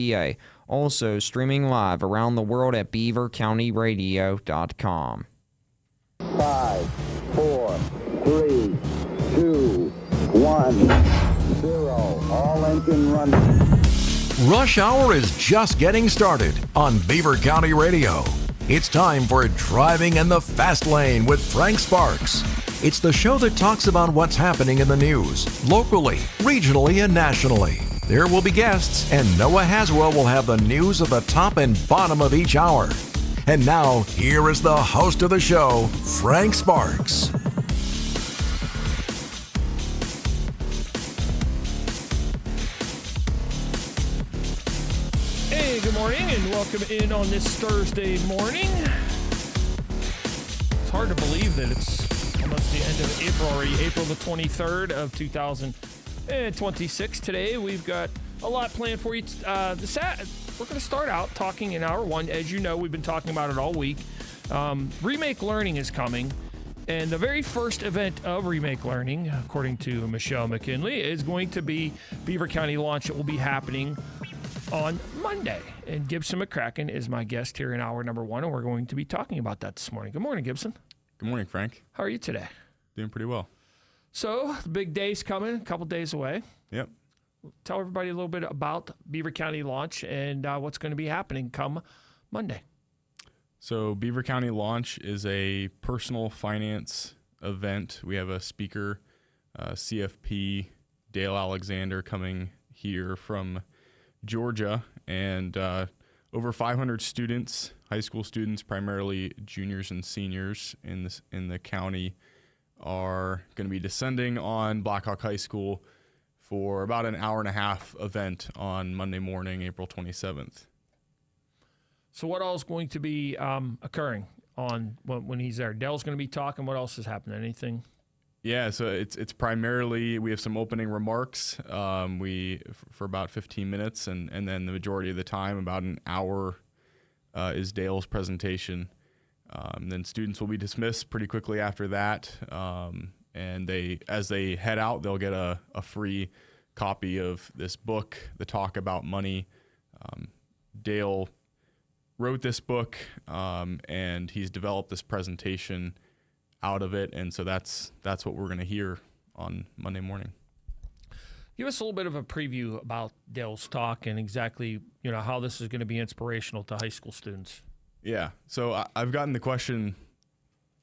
PA. Also streaming live around the world at beavercountyradio.com. 5, 4, 3, 2, 1, 0. All engine running. Rush Hour is just getting started on Beaver County Radio. It's time for Driving in the Fast Lane with Frank Sparks. It's the show that talks about what's happening in the news, locally, regionally, and nationally. There will be guests, and Noah Haswell will have the news of the top and bottom of each hour. And now, here is the host of the show, Frank Sparks. Hey, good morning, and welcome in on this Thursday morning. It's hard to believe that it's almost the end of April already, April the 23rd of 2026. Today, we've got a lot planned for you. We're going to start out talking in hour one. As you know, we've been talking about it all week. Remake Learning is coming, and the very first event of Remake Learning, according to Michelle McKinley, is going to be Beaver County Launch. It will be happening on Monday, and Gibson McCracken is my guest here in hour number one, and we're going to be talking about that this morning. Good morning, Gibson. Good morning, Frank. How are you today? Doing pretty well. So, the big day's coming, a couple days away. Yep. Tell everybody a little bit about Beaver County Launch and what's going to be happening come Monday. So Beaver County Launch is a personal finance event. We have a speaker, CFP Dale Alexander, coming here from Georgia, and over 500 students, high school students, primarily juniors and seniors in the county, are going to be descending on Blackhawk High School for about an hour and a half event on Monday morning, April 27th. So what all is going to be occurring on when he's there? Dale's going to be talking. What else is happening? Anything? Yeah, so it's primarily, we have some opening remarks for about 15 minutes, and then the majority of the time, about an hour, is Dale's presentation. Then students will be dismissed pretty quickly after that, and as they head out, they'll get a free copy of this book, The Talk About Money. Dale wrote this book, and he's developed this presentation out of it, and so that's what we're going to hear on Monday morning. Give us a little bit of a preview about Dale's talk and exactly how this is going to be inspirational to high school students. Yeah, so I've gotten the question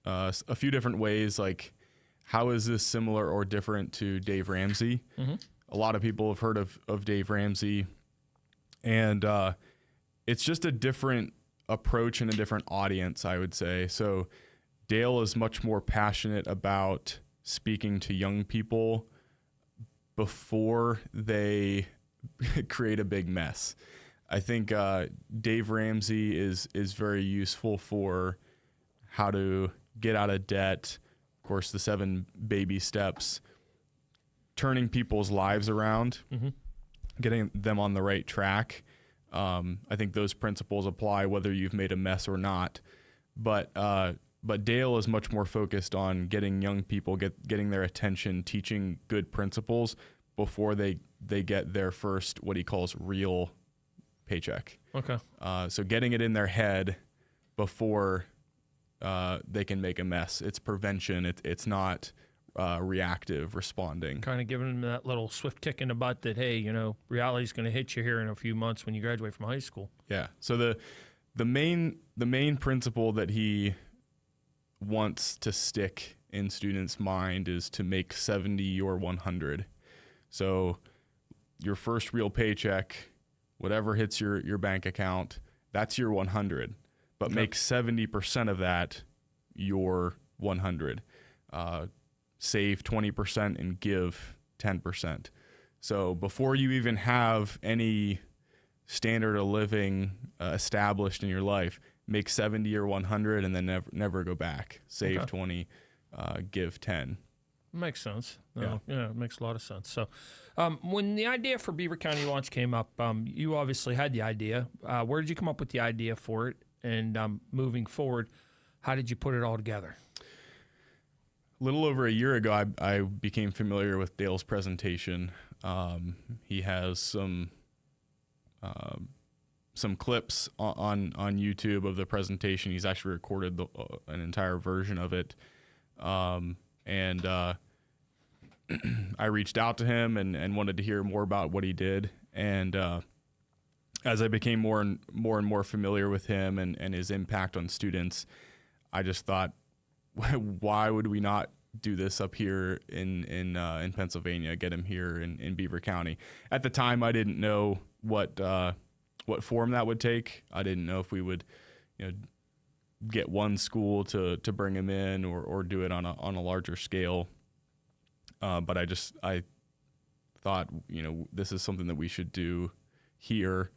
a few different ways, like how is this similar or different to Dave Ramsey? Mm-hmm. A lot of people have heard of Dave Ramsey, and it's just a different approach and a different audience, I would say. So Dale is much more passionate about speaking to young people before they create a big mess. I think Dave Ramsey is very useful for how to get out of debt, of course, the 7 baby steps, turning people's lives around, mm-hmm. getting them on the right track. I think those principles apply whether you've made a mess or not. But Dale is much more focused on getting young people, getting their attention, teaching good principles before they get their first, what he calls, real paycheck. Okay. So getting it in their head before they can make a mess. It's prevention. It's not reactive responding. Kind of giving them that little swift kick in the butt that, hey, reality's going to hit you here in a few months when you graduate from high school. Yeah. So the main principle that he wants to stick in students' mind is to make 70 your 100. So your first real paycheck, whatever hits your bank account, that's your 100. But make 70% of that your 100. Save 20% and give 10%. So before you even have any standard of living established in your life, make 70 or 100 and then never go back. Save 20, give 10. Makes sense. Yeah, it makes a lot of sense. So when the idea for Beaver County Launch came up, you obviously had the idea. Where did you come up with the idea for it? And moving forward, how did you put it all together? A little over a year ago, I became familiar with Dale's presentation. He has some some clips on YouTube of the presentation. He's actually recorded an entire version of it. And I reached out to him and wanted to hear more about what he did. And as I became more and more familiar with him and his impact on students, I just thought, why would we not do this up here in Pennsylvania? Get him here in Beaver County. At the time, I didn't know what form that would take. I didn't know if we would, get one school to bring him in or do it on a larger scale. But I thought, this is something that we should do here.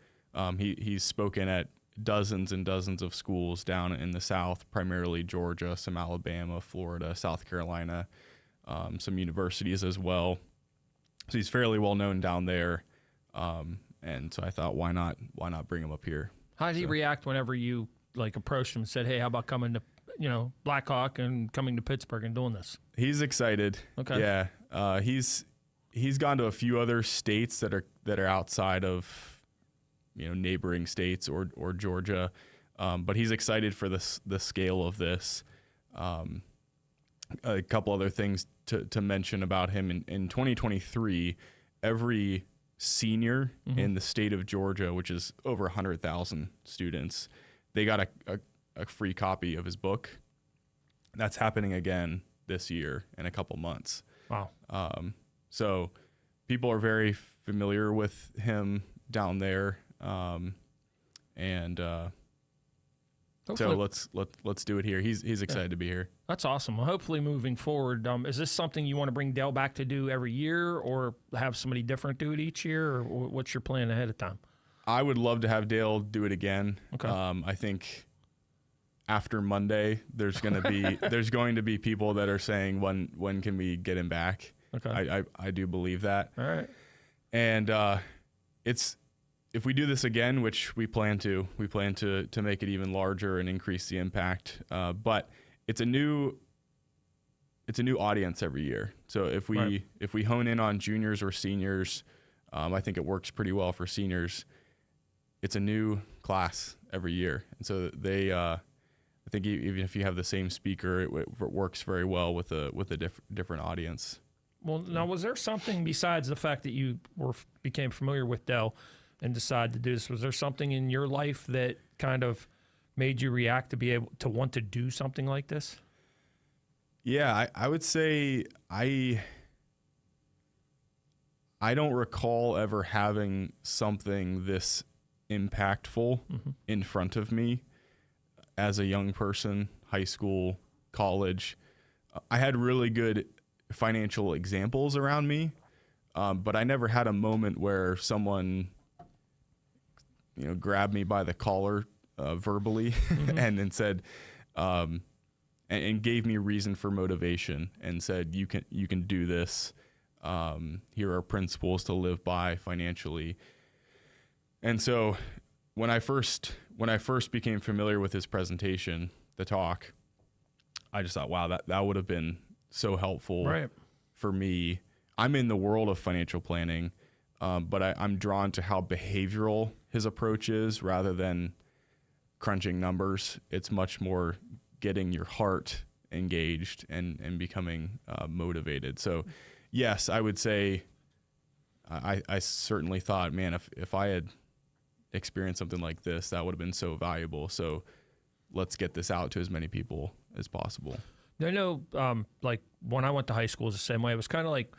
He's spoken at dozens and dozens of schools down in the South, primarily Georgia, some Alabama, Florida, South Carolina, some universities as well. So he's fairly well known down there. And so I thought, why not bring him up here? How did he react whenever you approached him and said, hey, how about coming to, Blackhawk and coming to Pittsburgh and doing this? He's excited. Okay. Yeah. He's gone to a few other states that are outside of, neighboring states or Georgia. But he's excited for the scale of this. A couple other things to mention about him in 2023, every senior in the state of Georgia, which is over 100,000 students, they got a free copy of his book. That's happening again this year in a couple months. Wow. So people are very familiar with him down there. So let's do it here. He's excited to be here. That's awesome. Well, hopefully moving forward, is this something you want to bring Dale back to do every year, or have somebody different do it each year, or what's your plan ahead of time? I would love to have Dale do it again. Okay. I think after Monday, there's going to be people that are saying, when can we get him back? Okay. I do believe that. All right. And if we do this again, which we plan to make it even larger and increase the impact. But it's a new audience every year. So if we hone in on juniors or seniors, I think it works pretty well for seniors. It's a new class every year, and so they. I think even if you have the same speaker, it works very well with a different audience. Well, now, was there something besides the fact that you became familiar with Dell and decided to do this? Was there something in your life that kind of made you react to be able to want to do something like this? Yeah, I would say I don't recall ever having something this impactful in front of me as a young person, high school, college. I had really good financial examples around me, but I never had a moment where someone, grabbed me by the collar verbally and then said, and gave me reason for motivation and said, you can do this. Here are principles to live by financially. And so when I first became familiar with his presentation, the talk, I just thought, wow, that would have been so helpful for me. I'm in the world of financial planning, but I'm drawn to how behavioral his approach is rather than crunching numbers. It's much more getting your heart engaged and becoming motivated. So yes, I would say I certainly thought, man, if I had experienced something like this, that would have been so valuable. So let's get this out to as many people as possible. I know, like when I went to high school, it was the same way. It was kind of like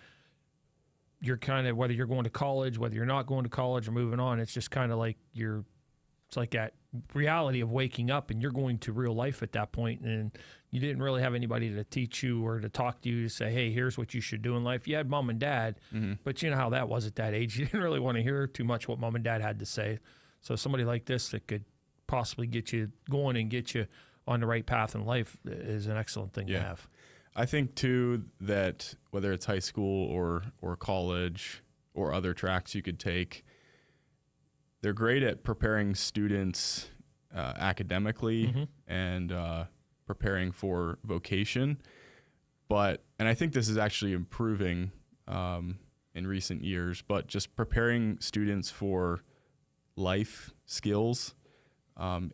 you're kind of, whether you're going to college, whether you're not going to college or moving on, it's just kind of like it's like that reality of waking up and you're going to real life at that point, and you didn't really have anybody to teach you or to talk to you to say, hey, here's what you should do in life. You had mom and dad, but you know how that was at that age. You didn't really want to hear too much what mom and dad had to say. So somebody like this that could possibly get you going and get you on the right path in life is an excellent thing to have. I think too that whether it's high school or college or other tracks you could take, they're great at preparing students academically and preparing for vocation. And I think this is actually improving in recent years, but just preparing students for life skills,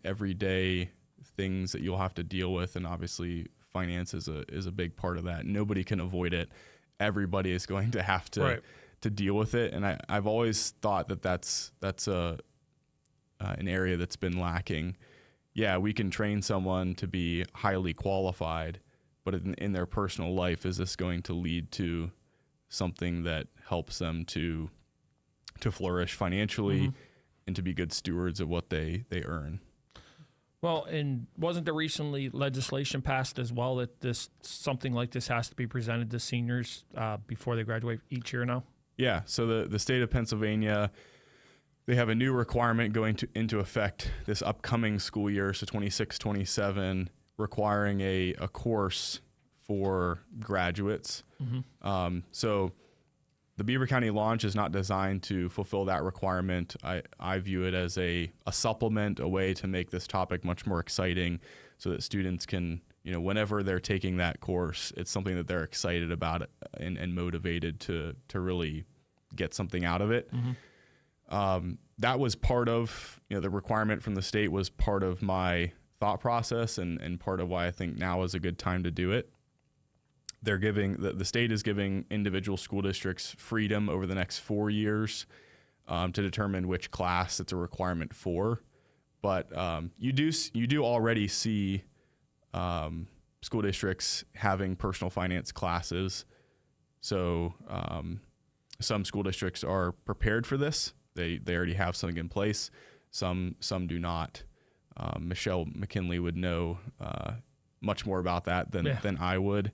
everyday things that you'll have to deal with, and obviously finance is a big part of that. Nobody can avoid it. Everybody is going to have to deal with it, and I've always thought that that's an area that's been lacking. Yeah, we can train someone to be highly qualified, but in their personal life, is this going to lead to something that helps them to flourish financially and to be good stewards of what they earn? Well, and wasn't there recently legislation passed as well that something like this has to be presented to seniors before they graduate each year now? Yeah, so the state of Pennsylvania, they have a new requirement going into effect this upcoming school year, so 26-27, requiring a course for graduates. So the Beaver County Launch is not designed to fulfill that requirement. I view it as a supplement, a way to make this topic much more exciting so that students can, whenever they're taking that course, it's something that they're excited about and motivated to really get something out of it. That was part of, the requirement from the state was part of my thought process and part of why I think now is a good time to do it. They're giving, the state is giving individual school districts freedom over the next 4 years to determine which class it's a requirement for. But you do already see school districts having personal finance classes. So some school districts are prepared for this. They already have something in place. Some do not. Michelle McKinley would know much more about that than I would.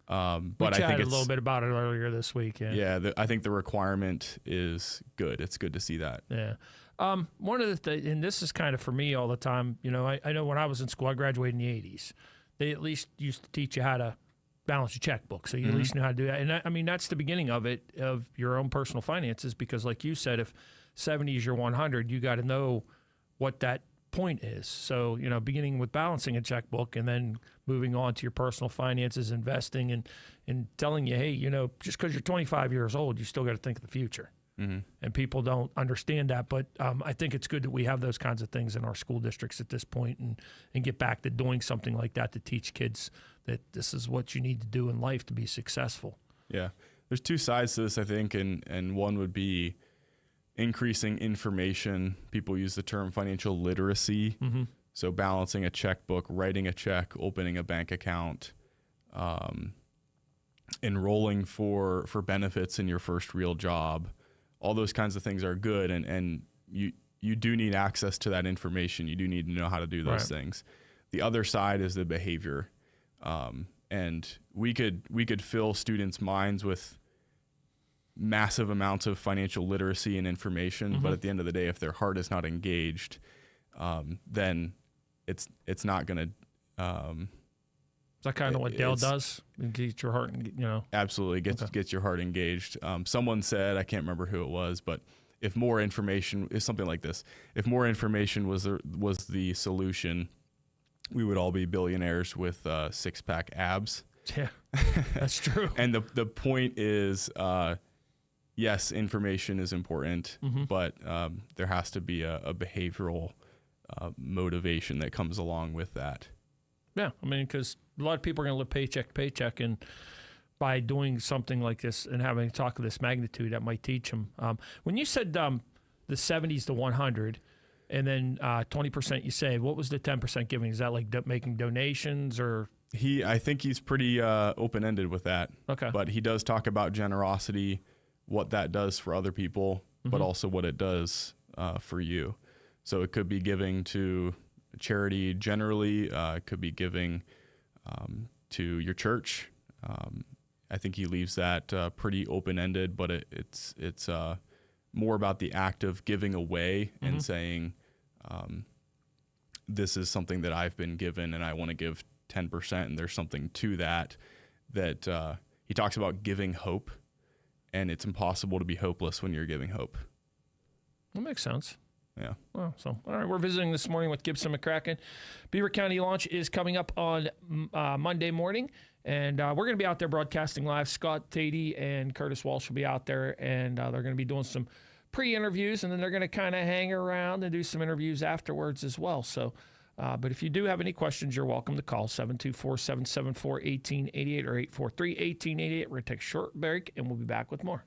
But I think a little bit about it earlier this week. I think the requirement is good. It's good to see that. Yeah. One of the and this is kind of for me all the time. I know when I was in school, I graduated in the 80s. They at least used to teach you how to balance your checkbook, so you at least knew how to do that. And that's the beginning of it, of your own personal finances, because like you said, if 70 is your 100, you got to know what that point is. So, beginning with balancing a checkbook and then moving on to your personal finances, investing, and telling you, hey, just because you're 25 years old, you still got to think of the future. And people don't understand that. But I think it's good that we have those kinds of things in our school districts at this point, and get back to doing something like that to teach kids that this is what you need to do in life to be successful. Yeah. There's two sides to this, I think, and one would be increasing information. People use the term financial literacy. So balancing a checkbook, writing a check, opening a bank account, enrolling for benefits in your first real job. All those kinds of things are good, and you do need access to that information. You do need to know how to do those things. The other side is the behavior. And we could fill students' minds with massive amounts of financial literacy and information, but at the end of the day, if their heart is not engaged, then it's not going to. Is that kind of what Dale does? Get your heart, Absolutely, gets your heart engaged. Someone said, I can't remember who it was, but if more information is something like this, if more information was the solution, we would all be billionaires with six-pack abs. Yeah, that's true. And the point is, yes, information is important, but there has to be a behavioral motivation that comes along with that. Yeah, because a lot of people are going to live paycheck to paycheck, and by doing something like this and having a talk of this magnitude, that might teach them. When you said the 70s to 100, and then 20% you save, what was the 10% giving? Is that like making donations or? I think he's pretty open-ended with that. Okay. But he does talk about generosity, what that does for other people, but also what it does for you. So it could be giving to charity generally. It could be giving to your church. I think he leaves that pretty open-ended, but it's more about the act of giving away and saying, this is something that I've been given and I want to give 10%, and there's something to that he talks about giving hope, and it's impossible to be hopeless when you're giving hope. That makes sense. Yeah. Well, all right, we're visiting this morning with Gibson McCracken. Beaver County Launch is coming up on Monday morning, and we're going to be out there broadcasting live. Scott Tatey and Curtis Walsh will be out there, and they're going to be doing some pre-interviews, and then they're going to kind of hang around and do some interviews afterwards as well. So, but if you do have any questions, you're welcome to call 724-774-1888 or 843-1888. We're going to take a short break, and we'll be back with more.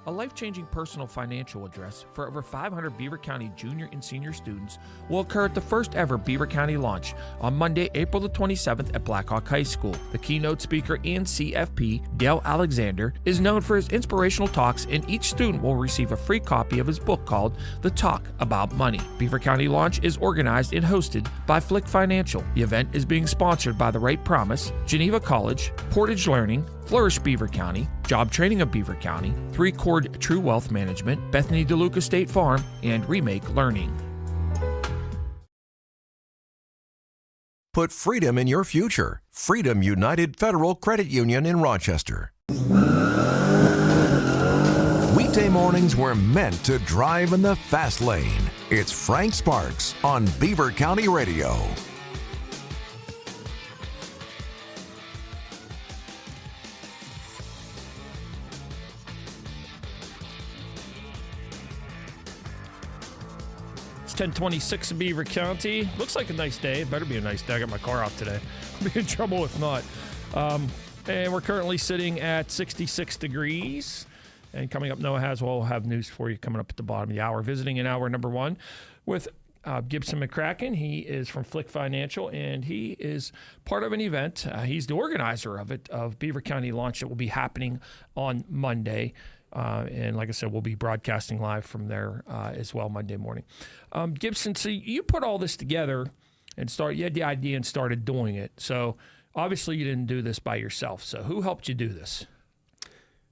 A life-changing personal financial address for over 500 Beaver County junior and senior students will occur at the first ever Beaver County Launch on Monday, April the 27th at Blackhawk High School. The keynote speaker and CFP, Dale Alexander, is known for his inspirational talks, and each student will receive a free copy of his book called The Talk About Money. Beaver County Launch is organized and hosted by Flick Financial. The event is being sponsored by The Right Promise, Geneva College, Portage Learning, Flourish Beaver County, Job Training of Beaver County, 3Chord True Wealth Management, Bethany DeLuca State Farm, and Remake Learning. Put freedom in your future. Freedom United Federal Credit Union in Rochester. Weekday mornings were meant to drive in the fast lane. It's Frank Sparks on Beaver County Radio. It's 10:26 in Beaver County. Looks like a nice day. It better be a nice day. I got my car out today. I'll be in trouble if not. And we're currently sitting at 66 degrees. And coming up, Noah Haswell will have news for you coming up at the bottom of the hour. Visiting in hour number one with Gibson McCracken. He is from Flick Financial, and he is part of an event. He's the organizer of it, of Beaver County Launch, that will be happening on Monday. And like I said, we'll be broadcasting live from there as well Monday morning. Gibson, so you put all this together and you had the idea and started doing it. So obviously you didn't do this by yourself. So who helped you do this?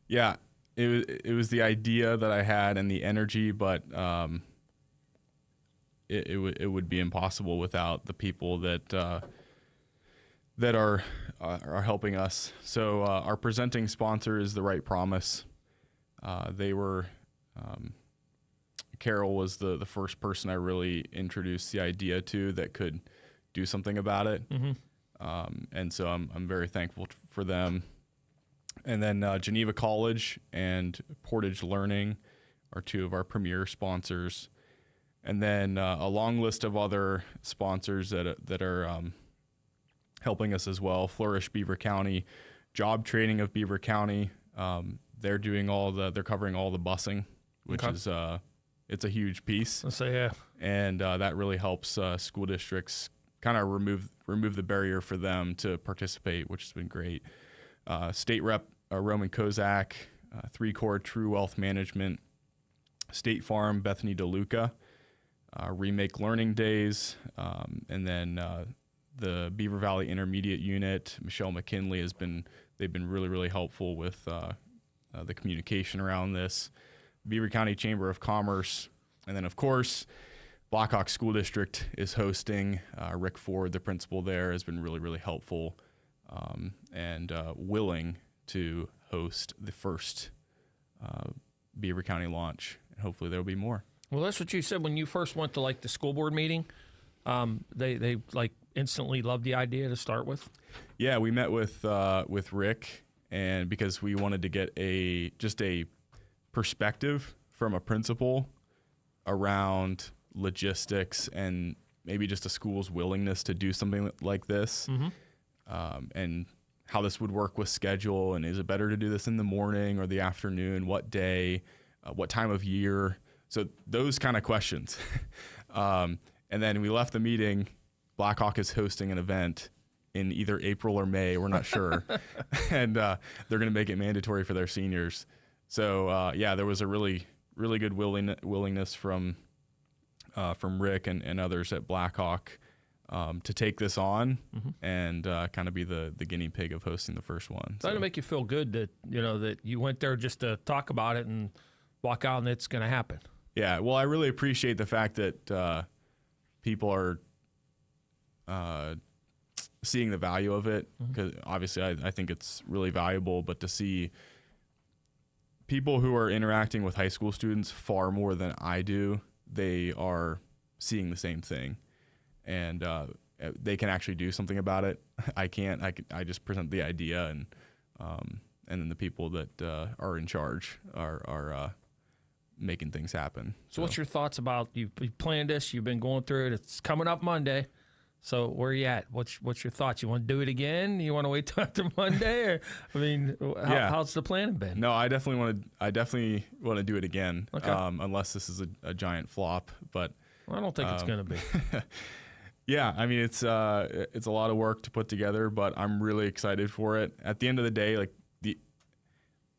Yeah, it was the idea that I had and the energy, but it would be impossible without the people that are helping us. So our presenting sponsor is The Right Promise. They were, Carol was the first person I really introduced the idea to that could do something about it. Mm-hmm. And so I'm very thankful for them. And then Geneva College and Portage Learning are two of our premier sponsors. And then a long list of other sponsors that are helping us as well. Flourish Beaver County, Job Training of Beaver County. They're doing they're covering all the busing, which is it's a huge piece. Let's say, yeah. And that really helps school districts kind of remove the barrier for them to participate, which has been great. State Rep Roman Kozak, 3Chord True Wealth Management, State Farm Bethany DeLuca, Remake Learning Days, and then the Beaver Valley Intermediate Unit. Michelle McKinley they've been really, really helpful with the communication around this. Beaver County Chamber of Commerce, and then of course Blackhawk School District is hosting. Rick Ford, the principal there, has been really, really helpful and willing to host the first Beaver County Launch, and hopefully there'll be more. Well, that's what you said when you first went to like the school board meeting. They like instantly loved the idea to start with. Yeah, we met with Rick, and because we wanted to get just a perspective from a principal around logistics and maybe just a school's willingness to do something like this, and how this would work with schedule, and is it better to do this in the morning or the afternoon, what day, what time of year, so those kind of questions. And then we left the meeting. Blackhawk is hosting an event in either April or May, we're not sure, and they're going to make it mandatory for their seniors. So yeah, there was a really, really good willingness from Rick and others at Blackhawk to take this on and kind of be the guinea pig of hosting the first one. So to make you feel good that that you went there just to talk about it and walk out and it's going to happen. Yeah, well, I really appreciate the fact that people are seeing the value of it, because obviously I think it's really valuable, but to see people who are interacting with high school students far more than I do, they are seeing the same thing, and they can actually do something about it. I can't. I just present the idea, and then the people that are in charge are making things happen. So what's your thoughts about you planned this? You've been going through it. It's coming up Monday. So where are you at? What's your thoughts? You want to do it again? You want to wait till after Monday? Or, I mean, how's the planning been? No, I definitely want to do it again. Okay. Unless this is a giant flop, but I don't think it's going to be. Yeah, I mean it's a lot of work to put together, but I'm really excited for it. At the end of the day, like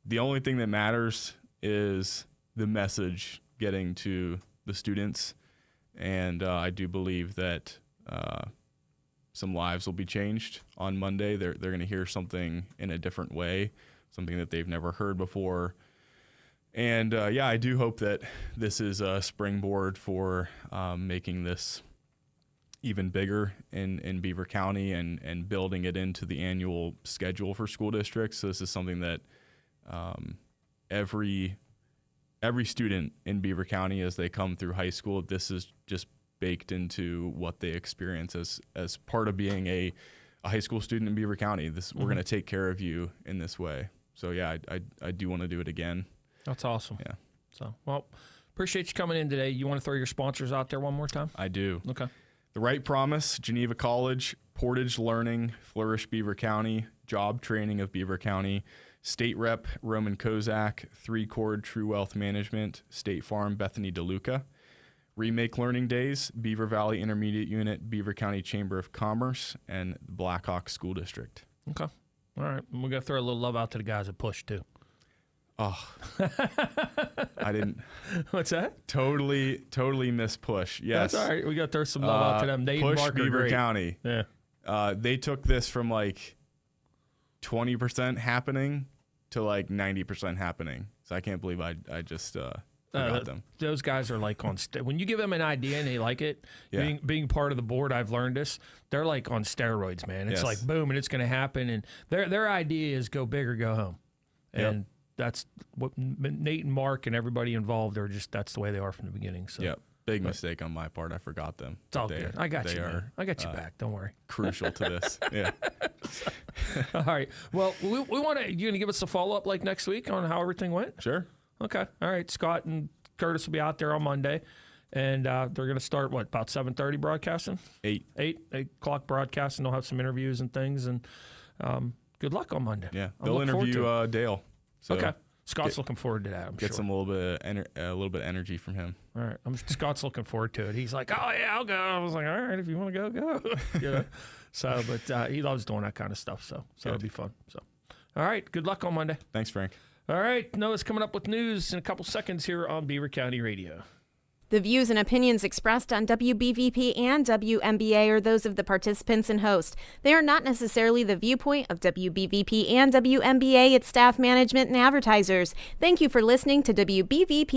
the only thing that matters is the message getting to the students, and I do believe that some lives will be changed on Monday. They're going to hear something in a different way, something that they've never heard before. And yeah, I do hope that this is a springboard for making this even bigger in Beaver County and building it into the annual schedule for school districts. So this is something that every student in Beaver County, as they come through high school, this is just baked into what they experience as part of being a high school student in Beaver County. We're going to take care of you in this way. So yeah, I do want to do it again. That's awesome. Yeah. So, well, appreciate you coming in today. You want to throw your sponsors out there one more time? I do. Okay. The Right Promise, Geneva College, Portage Learning, Flourish Beaver County, Job Training of Beaver County, State Rep Roman Kozak, 3Chord True Wealth Management, State Farm Bethany DeLuca, Remake Learning Days, Beaver Valley Intermediate Unit, Beaver County Chamber of Commerce, and Blackhawk School District. Okay. All right. We're going to throw a little love out to the guys at Push, too. Oh, I didn't. What's that? Totally miss Push. Yes. That's all right. We got to throw some love out to them. Nate and Push Mark are Beaver great. County. Yeah. They took this from like 20% happening to like 90% happening. So I can't believe I just forgot them. Those guys are like on when you give them an idea and they like it, being part of the board, I've learned this, they're like on steroids, man. It's like boom and it's going to happen, and their idea is go big or go home. And that's what Nate and Mark and everybody involved are just, that's the way they are from the beginning. So big mistake on my part. I forgot them. It's all good. I got you, man. I got you back. Don't worry. Crucial to this. Yeah. All right. Well, we want to, you going to give us a follow-up like next week on how everything went? Sure. Okay. All right. Scott and Curtis will be out there on Monday, and they're going to start, about 7:30 broadcasting? 8 o'clock broadcasting. They'll have some interviews and things, and good luck on Monday. Yeah. They'll interview Dale. So okay. Scott's looking forward to that, I'm sure. Get some a little bit of energy from him. All right. Scott's looking forward to it. He's like, oh, yeah, I'll go. I was like, all right, if you want to go, go. You know? So, but he loves doing that kind of stuff, so it'll be fun. So, all right. Good luck on Monday. Thanks, Frank. All right. Noah's coming up with news in a couple seconds here on Beaver County Radio. The views and opinions expressed on WBVP and WMBA are those of the participants and host. They are not necessarily the viewpoint of WBVP and WMBA, its staff, management, and advertisers. Thank you for listening to WBVP.